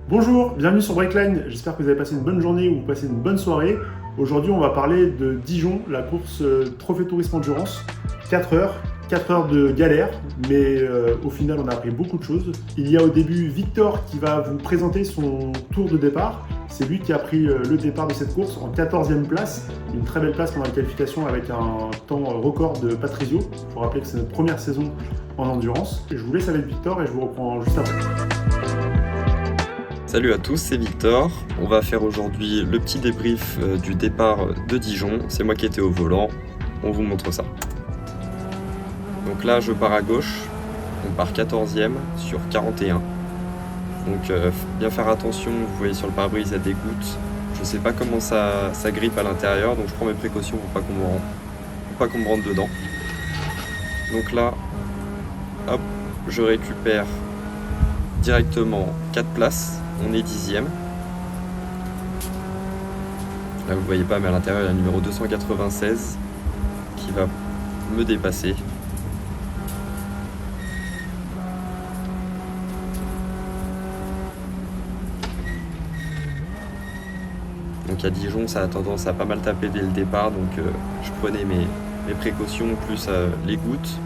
Bonjour, bienvenue sur Breakline, j'espère que vous avez passé une bonne journée ou vous passez une bonne soirée. Aujourd'hui on va parler de Dijon, la course Trophée Tourisme Endurance. 4 heures de galère, mais au final on a appris beaucoup de choses. Il y a au début Victor qui va vous présenter son tour de départ. C'est lui qui a pris le départ de cette course en 14e place, une très belle place pendant la qualification avec un temps record de Patrizio. Il faut rappeler que c'est notre première saison en endurance. Je vous laisse avec Victor et je vous reprends juste après. Salut à tous, c'est Victor. On va faire aujourd'hui le petit débrief du départ de Dijon. C'est moi qui étais au volant. On vous montre ça. Donc là, je pars à gauche. On part 14e sur 41. Donc bien faire attention. Vous voyez sur le pare-brise, il y a des gouttes. Je ne sais pas comment ça grippe à l'intérieur. Donc je prends mes précautions pour pas qu'on me rentre dedans. Donc là, hop, je récupère directement 4 places. On est 10e. Là vous voyez pas, mais à l'intérieur il y a le numéro 296 qui va me dépasser. Donc à Dijon ça a tendance à pas mal taper dès le départ, donc je prenais mes précautions plus les gouttes.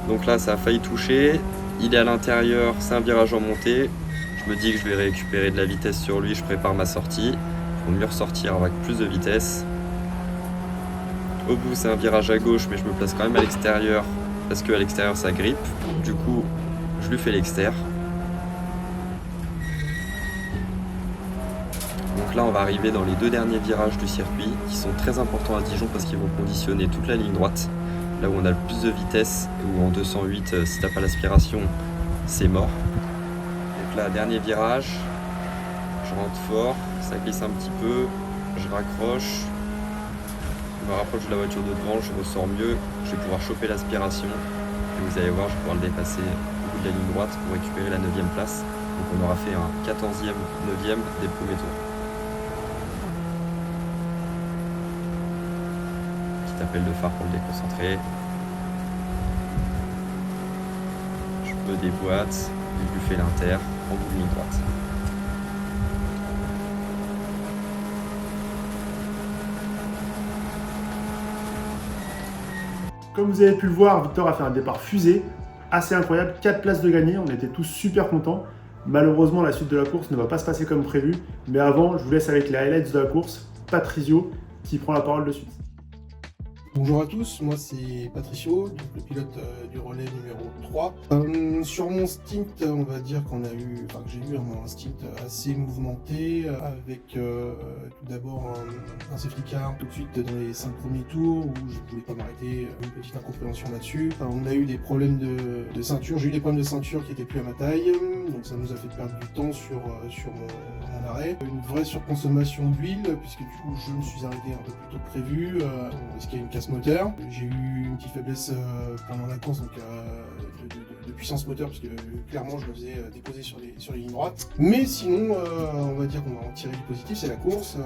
Donc là ça a failli toucher. Il est à l'intérieur, c'est un virage en montée. Je me dis que je vais récupérer de la vitesse sur lui, je prépare ma sortie pour mieux ressortir avec plus de vitesse. Au bout c'est un virage à gauche, mais je me place quand même à l'extérieur parce qu'à l'extérieur ça grippe. Du coup je lui fais l'extérieur. Donc là on va arriver dans les 2 derniers virages du circuit qui sont très importants à Dijon parce qu'ils vont conditionner toute la ligne droite. Là où on a le plus de vitesse, où en 208 si t'as pas l'aspiration c'est mort. Là, dernier virage, je rentre fort, ça glisse un petit peu, je raccroche, je me rapproche de la voiture de devant, je ressors mieux, je vais pouvoir choper l'aspiration et vous allez voir, je vais pouvoir le dépasser au bout de la ligne droite pour récupérer la 9e place. Donc on aura fait un 14e, 9e des premiers tours. Petit appel de phare pour le déconcentrer. Je me déboîte, je lui fais l'inter. En bout de ligne droite. Comme vous avez pu le voir, Victor a fait un départ fusée, assez incroyable, 4 places de gagné, on était tous super contents. Malheureusement, la suite de la course ne va pas se passer comme prévu, mais avant, je vous laisse avec les highlights de la course, Patrizio qui prend la parole de suite. Bonjour à tous, moi c'est Patricio, donc le pilote du relais numéro 3. Sur mon stint, on va dire que j'ai eu un stint assez mouvementé avec tout d'abord un safety car tout de suite dans les 5 premiers tours où je ne pouvais pas m'arrêter, une petite incompréhension là-dessus. On a eu des problèmes de ceinture, j'ai eu des problèmes de ceinture qui n'étaient plus à ma taille, donc ça nous a fait perdre du temps sur mon arrêt. Une vraie surconsommation d'huile puisque du coup je me suis arrêté un peu plus tôt que prévu, parce qu'il y a une casse moteur. J'ai eu une petite faiblesse pendant la course, donc de puissance moteur, parce que clairement je me faisais déposer sur les lignes droites. Mais sinon, on va dire qu'on va en tirer du positif, c'est la course.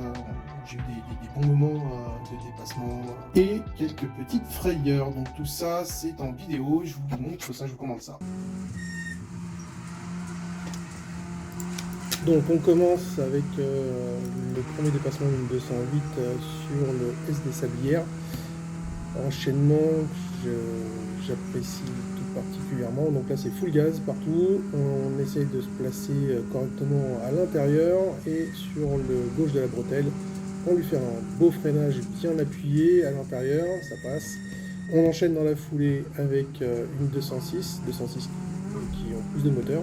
J'ai eu des bons moments de dépassement et quelques petites frayeurs. Donc tout ça, c'est en vidéo. Je vous montre ça, je vous commande ça. Donc on commence avec le premier dépassement d'une 208 sur le SD Sablières. Enchaînement que j'apprécie tout particulièrement. Donc là c'est full gaz partout. On essaye de se placer correctement à l'intérieur et sur le gauche de la bretelle. On lui fait un beau freinage bien appuyé à l'intérieur, ça passe. On enchaîne dans la foulée avec une 206 qui ont plus de moteur.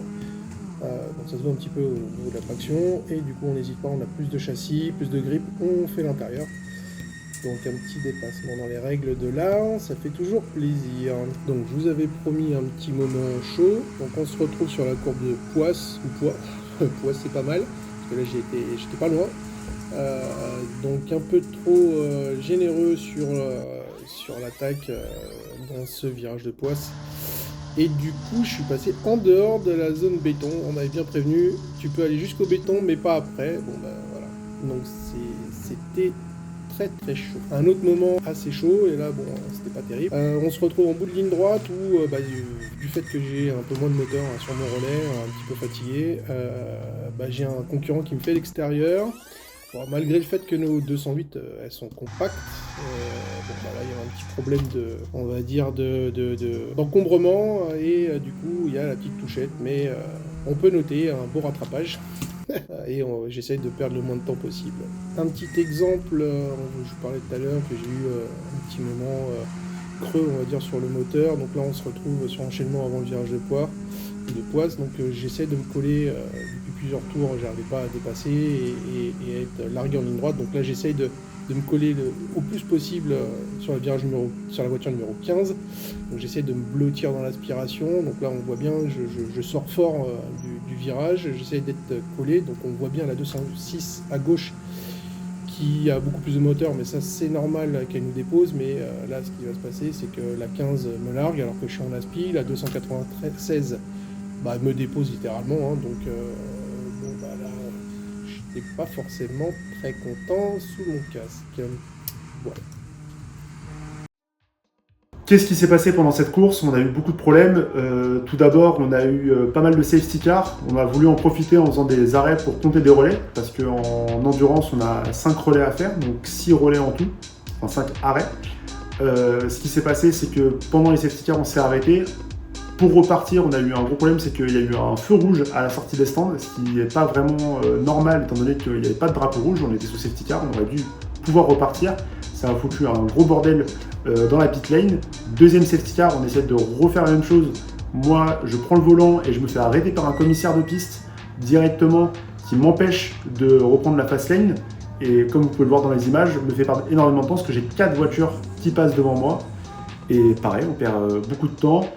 Donc ça se voit un petit peu au niveau de la traction et du coup on n'hésite pas, on a plus de châssis, plus de grippe, on fait l'intérieur. Donc un petit dépassement dans les règles de l'art, ça fait toujours plaisir. Donc je vous avais promis un petit moment chaud, donc on se retrouve sur la courbe de Poisse, Poisse c'est pas mal, parce que là j'étais pas loin. Donc un peu trop généreux sur l'attaque dans ce virage de Poisse. Et du coup, je suis passé en dehors de la zone béton. On m'avait bien prévenu, tu peux aller jusqu'au béton, mais pas après. Bon, bah voilà. Donc, c'était très chaud. À un autre moment assez chaud, et là bon, c'était pas terrible. On se retrouve en bout de ligne droite où du fait que j'ai un peu moins de moteur sur mon relais, un petit peu fatigué, j'ai un concurrent qui me fait l'extérieur. Bon, malgré le fait que nos 208 elles sont compactes, là il y a un petit problème d'encombrement et du coup il y a la petite touchette, mais on peut noter un beau rattrapage et j'essaye de perdre le moins de temps possible. Un petit exemple, je vous parlais tout à l'heure que j'ai eu un petit moment creux on va dire sur le moteur, donc là on se retrouve sur enchaînement avant le virage de poisse, donc j'essaie de me coller depuis plusieurs tours, j'arrivais pas à dépasser et être largué en ligne droite, donc là j'essaye de me coller au plus possible sur la voiture numéro 15, donc j'essaie de me blottir dans l'aspiration, donc là on voit bien, je sors fort du virage, j'essaie d'être collé, donc on voit bien la 206 à gauche qui a beaucoup plus de moteur, mais ça c'est normal qu'elle nous dépose, mais là ce qui va se passer c'est que la 15 me largue alors que je suis en aspi, la 296 me dépose littéralement, donc là j'étais pas forcément très content sous mon casque. Voilà. Qu'est-ce qui s'est passé pendant cette course? On a eu beaucoup de problèmes. Tout d'abord, on a eu pas mal de safety cars. On a voulu en profiter en faisant des arrêts pour compter des relais, parce qu'en endurance, on a 5 relais à faire, donc 6 relais en tout, enfin 5 arrêts. Ce qui s'est passé, c'est que pendant les safety cars, on s'est arrêté. Pour repartir, on a eu un gros problème, c'est qu'il y a eu un feu rouge à la sortie des stands, ce qui n'est pas vraiment normal, étant donné qu'il n'y avait pas de drapeau rouge, on était sous safety car, on aurait dû pouvoir repartir. Ça a foutu un gros bordel dans la pit lane. Deuxième safety car, on essaie de refaire la même chose. Moi, je prends le volant et je me fais arrêter par un commissaire de piste directement qui m'empêche de reprendre la fast lane. Et comme vous pouvez le voir dans les images, me fait perdre énormément de temps parce que j'ai 4 voitures qui passent devant moi. Et pareil, on perd beaucoup de temps.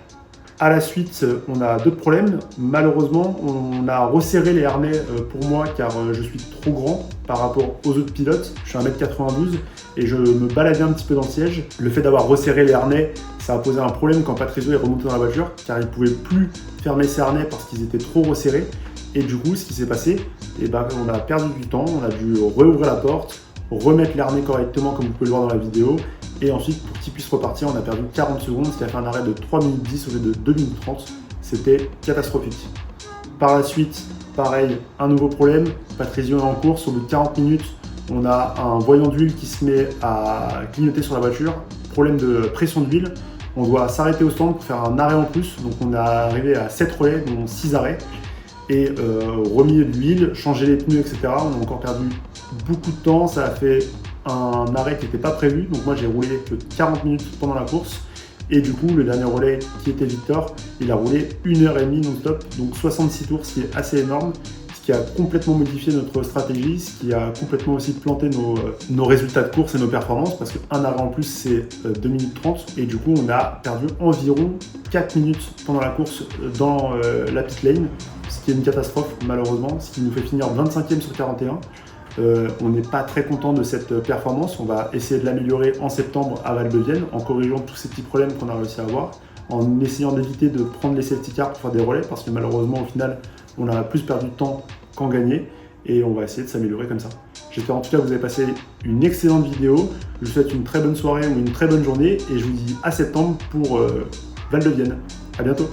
À la suite, on a d'autres problèmes. Malheureusement, on a resserré les harnais pour moi car je suis trop grand par rapport aux autres pilotes. Je suis 1m92 et je me baladais un petit peu dans le siège. Le fait d'avoir resserré les harnais, ça a posé un problème quand Patrizio est remonté dans la voiture car il ne pouvait plus fermer ses harnais parce qu'ils étaient trop resserrés. Et du coup, ce qui s'est passé, on a perdu du temps, on a dû réouvrir la porte, remettre les harnais correctement comme vous pouvez le voir dans la vidéo. Et ensuite, pour qu'il puisse repartir, on a perdu 40 secondes, ce qui a fait un arrêt de 3 minutes 10 au lieu de 2 minutes 30. C'était catastrophique. Par la suite, pareil, un nouveau problème. Patrizio est en course, au bout de 40 minutes, on a un voyant d'huile qui se met à clignoter sur la voiture. Problème de pression d'huile. On doit s'arrêter au stand pour faire un arrêt en plus. Donc on est arrivé à 7 relais, dont 6 arrêts. Et remis de l'huile, changer les pneus, etc. On a encore perdu beaucoup de temps. Ça a fait un arrêt qui n'était pas prévu, donc moi j'ai roulé que 40 minutes pendant la course et du coup le dernier relais qui était Victor, il a roulé 1h30 non-stop, donc 66 tours, ce qui est assez énorme, ce qui a complètement modifié notre stratégie, ce qui a complètement aussi planté nos résultats de course et nos performances parce qu'un arrêt en plus c'est 2 minutes 30 et du coup on a perdu environ 4 minutes pendant la course dans la pit lane, ce qui est une catastrophe malheureusement, ce qui nous fait finir 25e sur 41. On n'est pas très content de cette performance, on va essayer de l'améliorer en septembre à Val-de-Vienne en corrigeant tous ces petits problèmes qu'on a réussi à avoir, en essayant d'éviter de prendre les safety cars pour faire des relais parce que malheureusement au final on a plus perdu de temps qu'en gagné et on va essayer de s'améliorer comme ça. J'espère en tout cas que vous avez passé une excellente vidéo, je vous souhaite une très bonne soirée ou une très bonne journée et je vous dis à septembre pour Val-de-Vienne. À bientôt.